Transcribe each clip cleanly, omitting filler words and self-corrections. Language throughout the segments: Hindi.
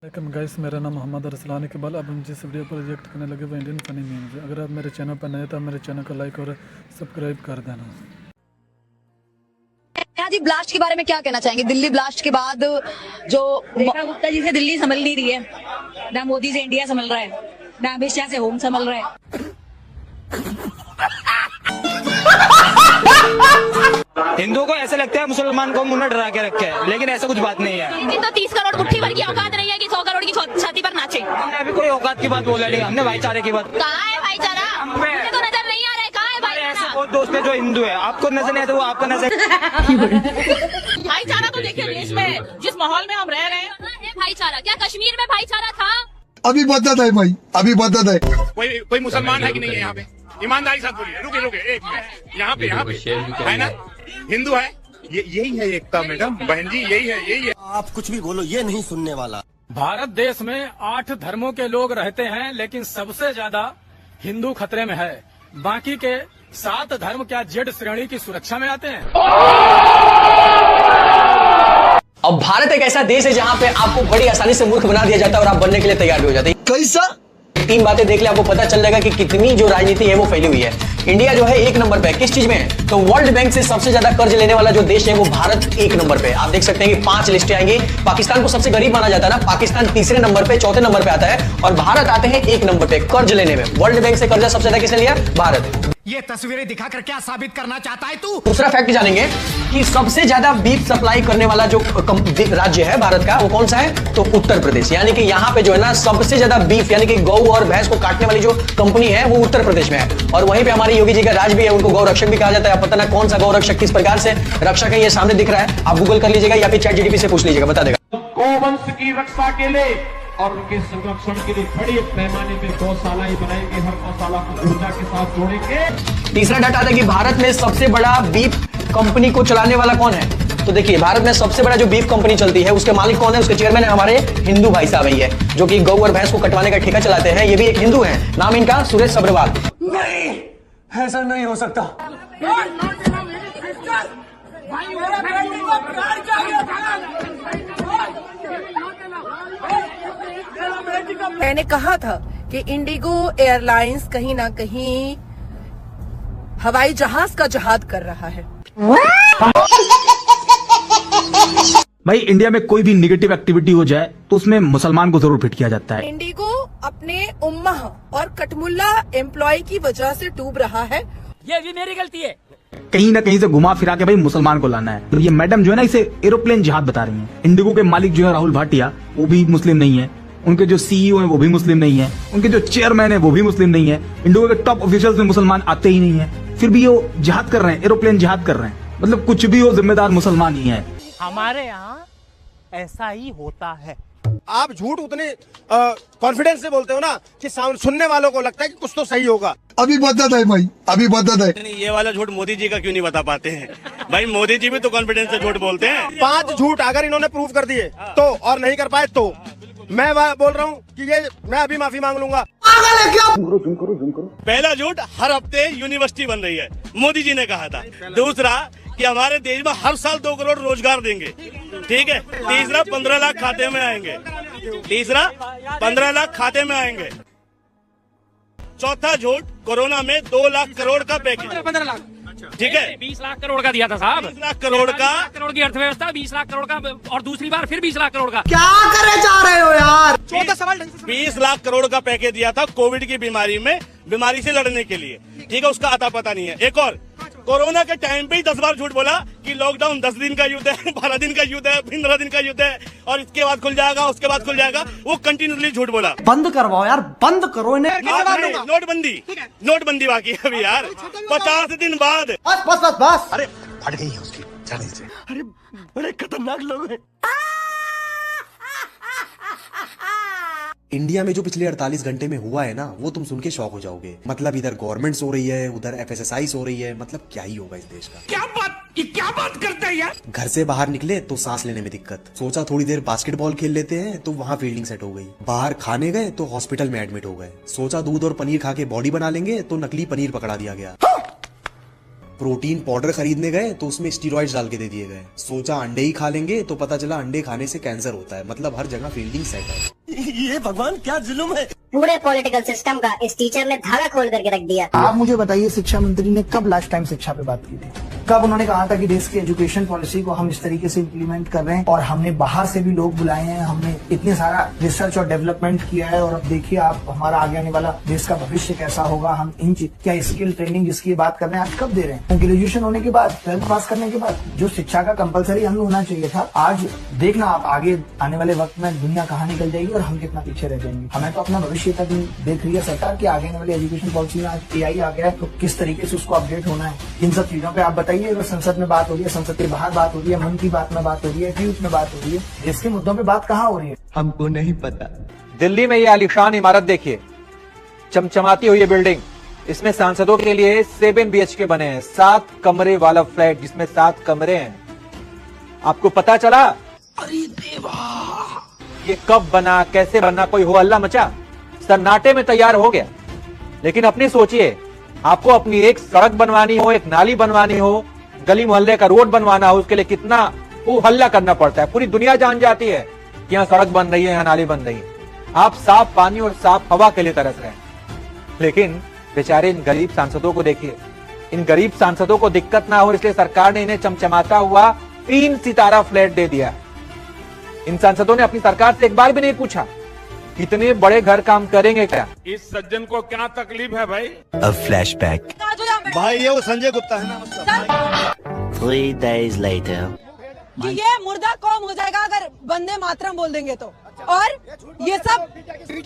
लेकिन गाइस, मेरा नाम मोहम्मद अरसलान इकबाल। अब हम जिस वीडियो पर रिएक्ट करने लगे वो इंडियन फनी मीम्स। अगर आप मेरे चैनल पर नए तो मेरे चैनल को लाइक और सब्सक्राइब कर देना। जी, ब्लास्ट के बारे में क्या कहना चाहेंगे? दिल्ली ब्लास्ट के बाद जो रेखा गुप्ता जी से दिल्ली संभल नहीं रही है, ना मोदी से इंडिया संभल रहा है, ना अमित शाह से होम संभल रहा है। हिंदुओं को ऐसा लगता है मुसलमान को मुंह डरा के रखे है, लेकिन ऐसा कुछ बात नहीं है। इनकी तो 30 करोड़ मुट्ठी भर की औकात नहीं है कि 100 करोड़ की छाती पर नाचे। हमने अभी कोई औकात की बात बोला नहीं, हमने भाईचारे की बात। कहाँ है भाईचारा? मुझे तो नजर नहीं आ रहा है। कहाँ है ऐसे भाईचारा? बहुत दोस्त है जो हिंदू है, आपको नजर नहीं आता, वो आपको नजर। भाईचारा तो देखिए देश में जिस माहौल में हम रह रहे हैं। भाईचारा क्या कश्मीर में भाईचारा था? अभी बदत है भाई, अभी बदत है। कोई मुसलमान है कि नहीं है यहाँ पे? ईमानदारी साथ बोलिए। रुके एक मिनट। यहाँ पे है ना, हिंदू है, यही है एकता मैडम, बहन जी, यही है। आप कुछ भी बोलो, ये नहीं सुनने वाला। भारत देश में 8 धर्मों के लोग रहते हैं, लेकिन सबसे ज्यादा हिंदू खतरे में है। बाकी के 7 धर्म क्या जेड श्रेणी की सुरक्षा में आते हैं? अब भारत एक ऐसा देश है जहां पे आपको बड़ी आसानी से मूर्ख बना दिया जाता है और आप बनने के लिए तैयार भी हो जाते हैं। कैसा? 3 बातें देख ले, आपको पता चल जाएगा कि कितनी जो राजनीति है वो फैली हुई है। इंडिया जो है 1 नंबर पे है। किस चीज में है? तो वर्ल्ड बैंक से सबसे ज्यादा कर्ज लेने वाला जो देश है वो भारत 1 नंबर पे है। आप देख सकते हैं कि 5 लिस्टें आएंगी। पाकिस्तान को सबसे गरीब माना जाता है ना, पाकिस्तान तीसरे नंबर पे, चौथे नंबर पे आता है, और भारत आते हैं 1 नंबर पे कर्ज लेने में। वर्ल्ड बैंक से कर्जा सबसे ज्यादा किसने लिया? भारत। ये तस्वीरें दिखाकर क्या साबित करना चाहता है तू? दूसरा फैक्ट जानेंगे कि सबसे ज्यादा बीफ सप्लाई करने वाला जो राज्य है भारत का, वो कौन सा है? तो उत्तर प्रदेश। यानी कि यहाँ पे जो है ना सबसे ज्यादा बीफ यानी कि गौ और भैंस को काटने वाली जो कंपनी है वो उत्तर प्रदेश में है। और वहीं पे हमारे योगी जी का राज भी है, उनको गौ रक्षक भी कहा जाता है। पता ना कौन सा गौ रक्षक किस प्रकार से रक्षक है, ये सामने दिख रहा है, आप गूगल कर लीजिएगा या फिर चैट जीपीटी से पूछ लीजिएगा, बता देगा। गौवंश की रक्षा के लिए और उनके संरक्षण के लिए बड़े पैमाने में गौशाला ही बनाएंगे, हर गौशाला को ऊर्जा के साथ जोड़ेंगे। तीसरा डाटा आता है कि भारत में सबसे बड़ा बीफ कंपनी को चलाने वाला कौन है? तो देखिए, भारत में सबसे बड़ा जो बीफ कंपनी चलती है उसके मालिक कौन है? उसके चेयरमैन है हमारे हिंदू भाई साहब ही है, जो कि गौ और भैंस को कटवाने का ठेका चलाते हैं। ये भी एक हिंदू है, नाम इनका सुरेश सब्रवाल। नहीं, ऐसा नहीं हो सकता। मैंने कहा था कि इंडिगो एयरलाइंस कहीं ना कहीं हवाई जहाज का जहाद कर रहा है। भाई, इंडिया में कोई भी निगेटिव एक्टिविटी हो जाए तो उसमें मुसलमान को जरूर फिट किया जाता है। इंडिगो अपने उम्मा और कटमुल्ला एम्प्लॉय की वजह से डूब रहा है। ये भी मेरी गलती है। कहीं ना कहीं से घुमा फिरा के भाई मुसलमान को लाना है। तो ये मैडम जो है ना इसे एरोप्लेन जिहाद बता रही है। इंडिगो के मालिक जो है राहुल भाटिया, वो भी मुस्लिम नहीं है। उनके जो सीईओ हैं वो भी मुस्लिम नहीं है। उनके जो चेयरमैन है वो भी मुस्लिम नहीं है। इंडिगो के टॉप ऑफिशियल्स में मुसलमान आते ही नहीं है, फिर भी वो जिहाद कर रहे हैं, एरोप्लेन जिहाद कर रहे हैं। मतलब कुछ भी हो, जिम्मेदार मुसलमान ही है। हमारे यहाँ ऐसा ही होता है। आप झूठ उतने कॉन्फिडेंस से बोलते हो ना कि सुनने वालों को लगता है कि कुछ तो सही होगा। अभी बदत है भाई, अभी बदत है। ये वाला झूठ मोदी जी का क्यों नहीं बता पाते हैं? भाई, मोदी जी भी तो कॉन्फिडेंस से झूठ बोलते हैं। 5 झूठ अगर इन्होंने प्रूव कर दिए तो, और नहीं कर पाए तो मैं बोल रहा हूँ कि ये मैं अभी माफी मांग लूंगा। पहला झूठ, हर हफ्ते यूनिवर्सिटी बन रही है, मोदी जी ने कहा था। दूसरा कि हमारे देश में हर साल 2 करोड़ रोजगार देंगे, ठीक है। तीसरा 15 लाख खाते में आएंगे। तीसरा 15 लाख खाते में आएंगे। चौथा झूठ, कोरोना में 2 लाख करोड़ का पैकेज। 15 लाख, ठीक है। 20 लाख करोड़ का दिया था साहब। 20 लाख करोड़ का, करोड़ की अर्थव्यवस्था, 20 लाख करोड़ का, और दूसरी बार फिर 20 लाख करोड़ का। क्या करे जा रहे हो यार? 20 लाख करोड़ का पैकेज दिया था कोविड की बीमारी से लड़ने के लिए, ठीक है। उसका अता पता नहीं है। एक और, कोरोना के टाइम पे ही 10 बार झूठ बोला कि लॉकडाउन 10 दिन का युद्ध है, 12 दिन का युद्ध है, 15 दिन का युद्ध है, और इसके बाद खुल जाएगा, उसके बाद खुल जाएगा। वो कंटिन्यूसली झूठ बोला। बंद करवाओ यार, बंद करो इन्हें। नोटबंदी बाकी है अभी यार, 50 दिन बाद। बस बस बस बस। अरे फट गई है उसकी, जाने से। अरे बड़े खतरनाक लोग हैं। इंडिया में जो पिछले 48 घंटे में हुआ है ना, वो तुम सुन के शॉक हो जाओगे। मतलब इधर गवर्नमेंट सो रही है, उधर एफएसएसआई सो रही है। मतलब क्या ही होगा इस देश का। क्या बात करता है यार? घर से बाहर निकले तो सांस लेने में दिक्कत। सोचा थोड़ी देर बास्केटबॉल खेल लेते हैं, तो वहाँ फील्डिंग सेट हो गई। बाहर खाने गए तो हॉस्पिटल में एडमिट हो गए। सोचा दूध और पनीर खा के बॉडी बना लेंगे, तो नकली पनीर पकड़ा दिया गया। प्रोटीन पाउडर खरीदने गए तो उसमें स्टीरॉइड्स डाल के दे दिए गए। सोचा अंडे ही खा लेंगे तो पता चला अंडे खाने से कैंसर होता है। मतलब हर जगह फील्डिंग सेट है। ये भगवान क्या जुल्म है। पूरे पॉलिटिकल सिस्टम का इस टीचर ने धागा खोल करके रख दिया। आप मुझे बताइए, शिक्षा मंत्री ने कब लास्ट टाइम शिक्षा पे बात की थी? कब उन्होंने कहा था कि देश की एजुकेशन पॉलिसी को हम इस तरीके से इम्प्लीमेंट कर रहे हैं और हमने बाहर से भी लोग बुलाए हैं, हमने इतने सारा रिसर्च और डेवलपमेंट किया है और अब देखिए आप हमारा आगे आने वाला देश का भविष्य कैसा होगा। हम इन क्या स्किल ट्रेनिंग जिसकी बात कर रहे हैं आज कब दे रहे हैं? ग्रेजुएशन होने के बाद, 12th पास करने के बाद जो शिक्षा का कंपलसरी अंग होना चाहिए था, आज देखना आप आगे आने वाले वक्त में दुनिया कहाँ निकल जाएगी और हम कितना पीछे रह जाएंगे। हमें तो अपना भविष्य तक देख रही है सरकार कि आगे आने वाली एजुकेशन पॉलिसी में आज AI आ गया है तो किस तरीके से उसको अपडेट होना है। इन सब चीजों पे आप बताइए। अगर संसद में बात हो रही है, संसद के बाहर बात हो रही है, मन की बात में बात हो रही है, ट्वीट में बात हो रही है, इसके मुद्दों पे बात कहाँ हो रही है? हमको नहीं पता। दिल्ली में ये आलीशान इमारत देखिए, चमचमाती हुई बिल्डिंग, इसमें सांसदों के लिए 7 BHK बने हैं, 7 कमरे वाला फ्लैट जिसमें 7 कमरे हैं। आपको पता चला? अरे देवा, ये कब बना, कैसे बना, कोई हो हल्ला मचा, सन्नाटे में तैयार हो गया। लेकिन अपनी सोचिए, आपको अपनी एक सड़क बनवानी हो, एक नाली बनवानी हो, गली मोहल्ले का रोड बनवाना हो, उसके लिए कितना वो हल्ला करना पड़ता है। पूरी दुनिया जान जाती है कि यहाँ सड़क बन रही है, यहाँ नाली बन रही है। आप साफ पानी और साफ हवा के लिए तरस रहे हैं। लेकिन बेचारे इन गरीब सांसदों को देखिए, इन गरीब सांसदों को दिक्कत ना हो इसलिए सरकार ने इन्हें चमचमाता हुआ 3 सितारा फ्लैट दे दिया। इन सांसदों ने अपनी सरकार से एक बार भी नहीं पूछा इतने बड़े घर काम करेंगे क्या? इस सज्जन को क्या तकलीफ है भाई? फ्लैशबैक। भाई ये वो संजय गुप्ता है ना। 3 days later. कि ये मुर्दा कौम हो जाएगा अगर वंदे मातरम बोल देंगे तो। और ये सब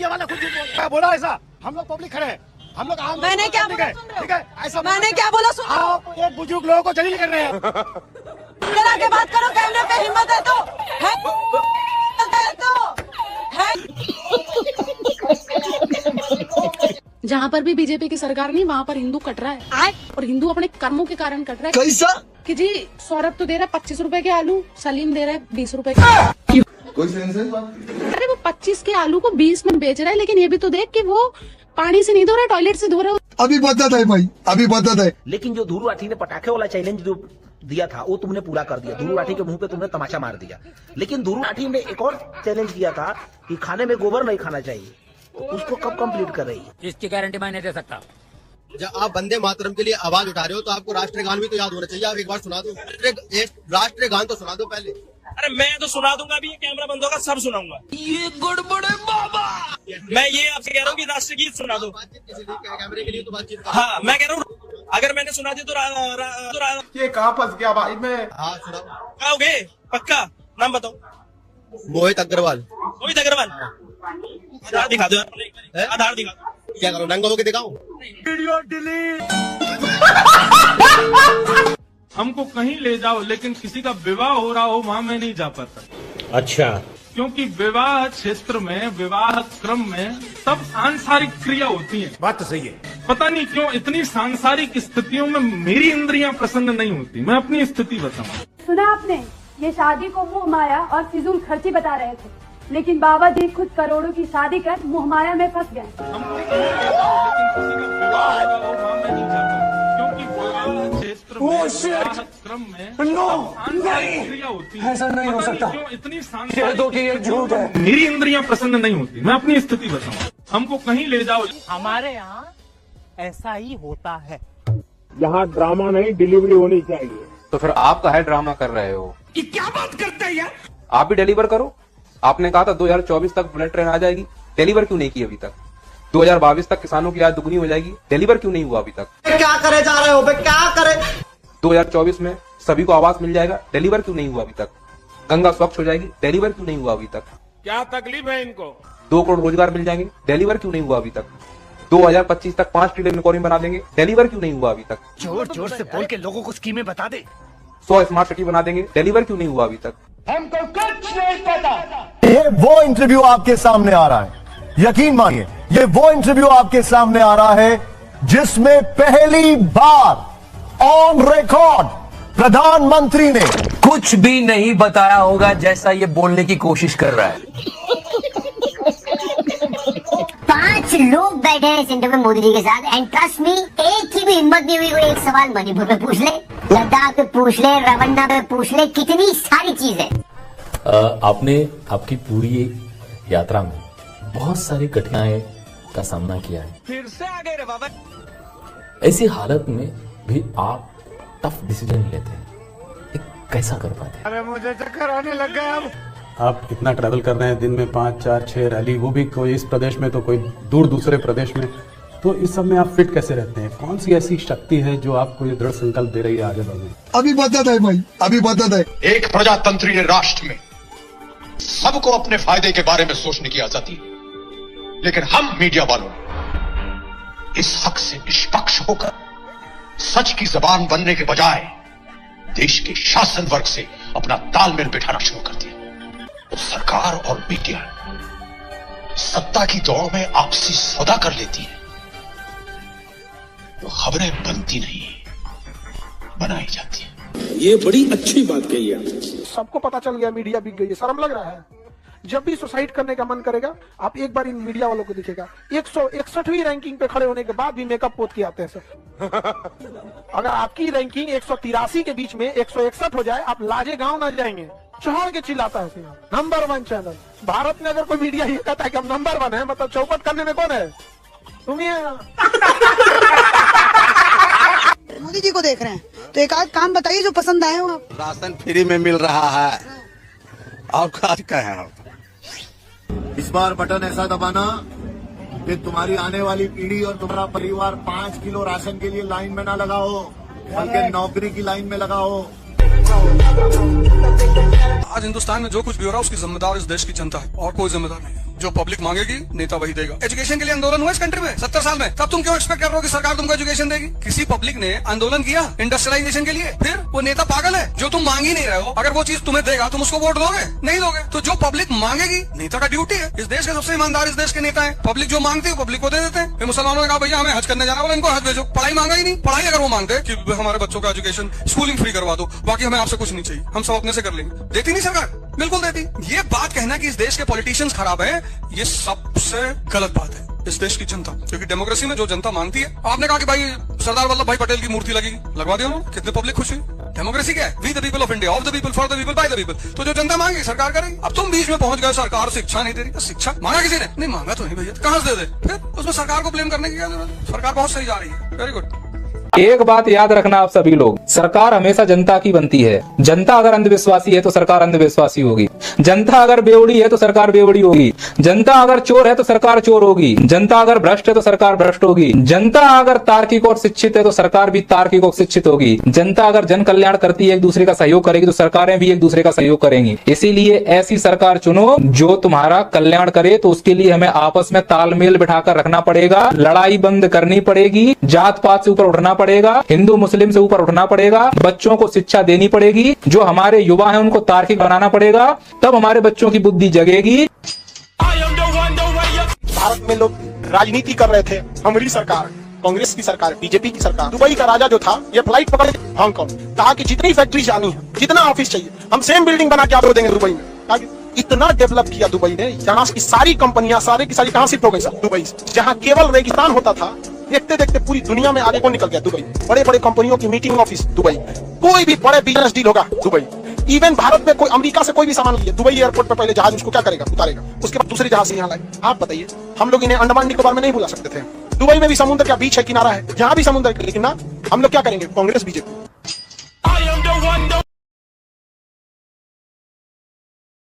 वाला खुद बोल बोला ऐसा। हम लोग पब्लिक खड़े हैं, हम लोग आम। मैंने क्या बोला? ठीक है, ऐसा मैंने क्या बोला? सुन आप ये बुजुर्ग लोगों को जलील कर रहे हैं। चला के बात करो, कैमरे पे हिम्मत है तो जहाँ पर भी बीजेपी की सरकार नहीं, वहाँ पर हिंदू कट रहा है और हिंदू अपने कर्मों के कारण कट रहा है। कैसा? कि जी सौरभ तो दे रहा है 25 रुपए के आलू, सलीम दे रहा है 20 रुपए के। कोई सेंस है बात? अरे वो 25 के आलू को 20 में बेच रहा है, लेकिन ये भी तो देख कि वो पानी से नहीं धो रहा, टॉयलेट से धो रहा है। अभी बदत है भाई, अभी बदत है। लेकिन जो धुरु राठी ने पटाखे वाला चैलेंज जो दिया था वो तुमने पूरा कर दिया। धुरु राठी के मुंह पे तुमने तमाचा मार दिया। लेकिन धुरु राठी ने एक और चैलेंज दिया था कि खाने में गोबर नहीं खाना चाहिए, उसको कब कंप्लीट कर रही है? इसकी गारंटी मैं नहीं दे सकता। जब आप वंदे मातरम के लिए आवाज उठा रहे हो तो आपको राष्ट्रगान भी तो याद होना चाहिए। आप एक बार सुना दो, राष्ट्रगान तो सुना दो पहले। अरे मैं तो सुना दूंगा, अभी ये कैमरा बंद होगा सब सुनाऊंगा। ये गड़बड़े बाबा। मैं ये आपसे कह रहा हूँ कि राष्ट्रगीत सुना दो। कैमरे के लिए तो बातचीत। हाँ मैं कह रहा हूँ, अगर मैंने सुना दी तो ये कहाँ फंस गया भाई मैं? हाँ सुनाओ। आओगे पक्का? नाम बताओ। मोहित अग्रवाल। मोहित अग्रवाल, आधार दिखा दो, आधार दिखा दो। क्या करो, नंगा होके दिखाओ? Video delete. हमको कहीं ले जाओ, लेकिन किसी का विवाह हो रहा हो वहाँ मैं नहीं जा पाता। अच्छा, क्योंकि विवाह क्षेत्र में, विवाह क्रम में सब सांसारिक क्रिया होती है। बात तो सही है। पता नहीं क्यों इतनी सांसारिक स्थितियों में मेरी इंद्रियां प्रसन्न नहीं होती। मैं अपनी स्थिति बताऊं। सुना आपने, ये शादी को मुँह माया और फिजूल खर्ची बता रहे थे, लेकिन बाबा जी खुद करोड़ों की शादी कर मुँह माया में फंस गए। लेकिन किसी का विवाह हो रहा हो वहाँ मैं नहीं जा पाता, क्योंकि विवाह क्षेत्र में, विवाह क्रम में सांसारिक क्रिया होती है। ऐसा नहीं हो सकता। क्यों इतनी सांसारिक झूठ है। मेरी इंद्रियां प्रसन्न नहीं होती। मैं अपनी स्थिति बताऊं। हमको कहीं ले जाओ। हमारे यहाँ ऐसा ही होता है। यहाँ ड्रामा नहीं, डिलीवरी होनी चाहिए। तो फिर आप काहे ड्रामा कर रहे हो? ये क्या बात करते हैं यार? आप भी डिलीवर करो। आपने कहा था 2024 तक बुलेट ट्रेन आ जाएगी, डिलीवर क्यों नहीं की अभी तक? 2022 तक किसानों की आय दुगनी हो जाएगी, डिलीवर क्यों नहीं हुआ अभी तक? क्या करे जा रहे हो बे, क्या करे? 2024 में सभी को आवास मिल जाएगा, डिलीवर क्यों नहीं हुआ अभी तक? गंगा स्वच्छ हो जाएगी, डिलीवर क्यों नहीं हुआ अभी तक? क्या तकलीफ है इनको? 2 करोड़ रोजगार मिल जाएंगे, डिलीवर क्यों नहीं हुआ अभी तक? 2025 तक 5 ट्रिलियन इकोनॉमी बना देंगे, डिलीवर क्यों नहीं हुआ अभी तक? जोर जोर से बोल के लोगों को स्कीमें बता दे। 100 स्मार्ट सिटी बना देंगे, डिलीवर क्यों नहीं हुआ अभी तक? हमको कुछ नहीं पता। ये वो इंटरव्यू आपके सामने आ रहा है, यकीन मानिए ये वो इंटरव्यू आपके सामने आ रहा है जिसमें पहली बार ऑन रिकॉर्ड प्रधानमंत्री ने कुछ भी नहीं बताया होगा जैसा ये बोलने की कोशिश कर रहा है। 5 लोग बैठे हैं इस इंटरव्यू में मोदी जी के साथ, एंड ट्रस्ट मी, एक ही भी हिम्मत नहीं हुई, कोई एक सवाल मणिपुर पे पूछ ले, लद्दाख पे पूछ ले, रवन्ना पे पूछ ले, कितनी सारी चीजें। आपने आपकी पूरी यात्रा में बहुत सारी कठिनाई का सामना किया है, फिर से आ गए रे बाबा। ऐसी हालत में भी आप टफ डिसीजन लेते हैं, ये कैसा कर पाते हैं? अरे मुझे चक्कर आने लग गया अब। आप इतना ट्रैवल कर रहे हैं, दिन में 5, 4, 6 रैली, वो भी कोई इस प्रदेश में तो कोई दूर दूसरे प्रदेश में, तो इस सब में आप फिट कैसे रहते हैं? कौन सी ऐसी शक्ति है जो आपको ये दृढ़ संकल्प दे रही है आगे बढ़ने? अभी बताता है भाई, अभी बताता है। एक प्रजातंत्रीय राष्ट्र में सबको अपने फायदे के बारे में सोचने की आजादी है, लेकिन हम मीडिया वालों इस हक से निष्पक्ष होकर सच की जबान बनने के बजाय देश के शासन वर्ग से अपना तालमेल बिठाना शुरू कर दिया। तो सरकार और मीडिया सत्ता की दौड़ में आपसी सौदा कर लेती है, तो खबरें बनती नहीं, बनाई जाती है। ये बड़ी अच्छी बात कही है। सबको पता चल गया, मीडिया बिक गई है, शर्म लग रहा है। जब भी सुसाइड करने का मन करेगा, आप एक बार इन मीडिया वालों को दिखेगा, 161वीं रैंकिंग पे खड़े होने के बाद भी मेकअप पोत के आते हैं सब। अगर आपकी रैंकिंग 183 के बीच में 161 हो जाए, आप लाजे गांव ना जाएंगे, चढ़ के चिल्लाता है नंबर 1 चैनल। भारत में अगर कोई मीडिया ये कहता है कि हम नंबर 1 है, मतलब चौपट करने में कौन है? तुम ही। मोदी जी को देख रहे हैं तो एक आध काम बताइए जो पसंद आए हो आप। राशन फ्री में मिल रहा है, और आज का है। इस बार बटन ऐसा दबाना कि तुम्हारी आने वाली पीढ़ी और तुम्हारा परिवार 5 किलो राशन के लिए लाइन में ना लगाओ, बल्कि नौकरी की लाइन में लगाओ। आज हिंदुस्तान में जो कुछ भी हो रहा है उसकी जिम्मेदार इस देश की जनता है, और कोई जिम्मेदार नहीं है। जो पब्लिक मांगेगी नेता वही देगा। एजुकेशन के लिए आंदोलन हुआ इस कंट्री में 70 साल में, तब तुम क्यों एक्सपेक्ट कर रहे हो कि सरकार तुमको एजुकेशन देगी? किसी पब्लिक ने आंदोलन किया इंडस्ट्रियलाइजेशन के लिए, फिर वो नेता पागल है जो तुम मांग ही नहीं रहे हो। अगर वो चीज तुम्हें देगा तुम उसको वोट दोगे? नहीं दोगे। तो जो पब्लिक मांगेगी नेता का ड्यूटी है। इस देश के सबसे ईमानदार इस देश के नेता है। पब्लिक जो मांगती है पब्लिक को दे देते हैं। फिर मुसलमानों ने कहा भैया हमें हज करने जाना, बोले इनको हज भेजो। पढ़ाई मांगा ही नहीं। पढ़ाई अगर वो मांगते कि हमारे बच्चों का एजुकेशन स्कूलिंग फ्री करवा दो, बाकी हमें आपसे कुछ नहीं चाहिए, हम सब अपने से कर लेंगे, देती नहीं सरकार, बिल्कुल देती। ये बात कहना कि इस देश के पॉलिटिशियंस खराब है, ये सबसे गलत बात है। इस देश की जनता, क्योंकि डेमोक्रेसी में जो जनता मांगती है, आपने कहा कि भाई सरदार वल्लभ भाई पटेल की मूर्ति लगेगी, लगवा दिया उन्होंने, कितने पब्लिक खुश हुई। डेमोक्रेसी क्या है? We the people of India, of the people, for the people, by the people. तो जो जनता मांगी सरकार करेगी। अब तुम बीच में पहुंच गए, सरकार शिक्षा नहीं दे रही। शिक्षा मांगा किसी ने? नहीं मांगा तो नहीं भैया, कहां से दे दे? फिर उसमें सरकार को ब्लेम करने की क्या जरूरत है? सरकार बहुत सही जा रही है। Very good. एक बात याद रखना आप सभी लोग, सरकार हमेशा जनता की बनती है। जनता अगर अंधविश्वासी है तो सरकार अंधविश्वासी होगी। जनता अगर बेवड़ी है तो सरकार बेवड़ी होगी। जनता अगर चोर है तो सरकार चोर होगी। जनता अगर भ्रष्ट है तो सरकार भ्रष्ट होगी। जनता अगर तार्किक और शिक्षित है तो सरकार भी तार्किक और शिक्षित होगी। जनता अगर जन कल्याण करती है, एक दूसरे का सहयोग करेगी, तो सरकारें भी एक दूसरे का सहयोग करेंगी। इसीलिए ऐसी सरकार चुनो जो तुम्हारा कल्याण करे। तो उसके लिए हमें आपस में तालमेल बिठाकर रखना पड़ेगा, लड़ाई बंद करनी पड़ेगी, जात पात से ऊपर उठना पड़ेगा, हिंदू मुस्लिम से ऊपर उठना पड़ेगा, बच्चों को शिक्षा देनी पड़ेगी, जो हमारे युवा हैं उनको तार्किक बनाना पड़ेगा, तब हमारे बच्चों की बुद्धि जगेगी। भारत में लोग राजनीति कर रहे थे, हमारी सरकार, कांग्रेस की सरकार, बीजेपी की सरकार। दुबई का राजा जो था, ये फ्लाइट पकड़ हांगकांग, कहा कि जितनी फैक्ट्री जानी है, जितना ऑफिस चाहिए, हम सेम बिल्डिंग बना के आपको देंगे दुबई में। इतना डेवलप किया दुबई ने, यहाँ की सारी कंपनियां सारी की सारी कहां शिफ्ट हो गई सर? दुबई से। जहाँ केवल रेगिस्तान होता था, देखते देखते पूरी दुनिया में आगे कौन निकल गया? दुबई। बड़े बड़े कंपनियों की मीटिंग ऑफिस दुबई, कोई भी बड़े बिजनेस डील होगा दुबई। इवन भारत में कोई अमेरिका से कोई भी सामान लिया, दुबई एयरपोर्ट पर पहले जहाज उसको क्या करेगा? उतारेगा, उसके बाद दूसरे जहाज से यहाँ लाए। आप बताइए, हम लोग इन्हें अंडमान निकोबार में नहीं बुला सकते थे? दुबई में भी समुद्र का बीच है, किनारा है, यहाँ भी समुद्र है, लेकिन ना हम लोग क्या करेंगे? कांग्रेस बीजेपी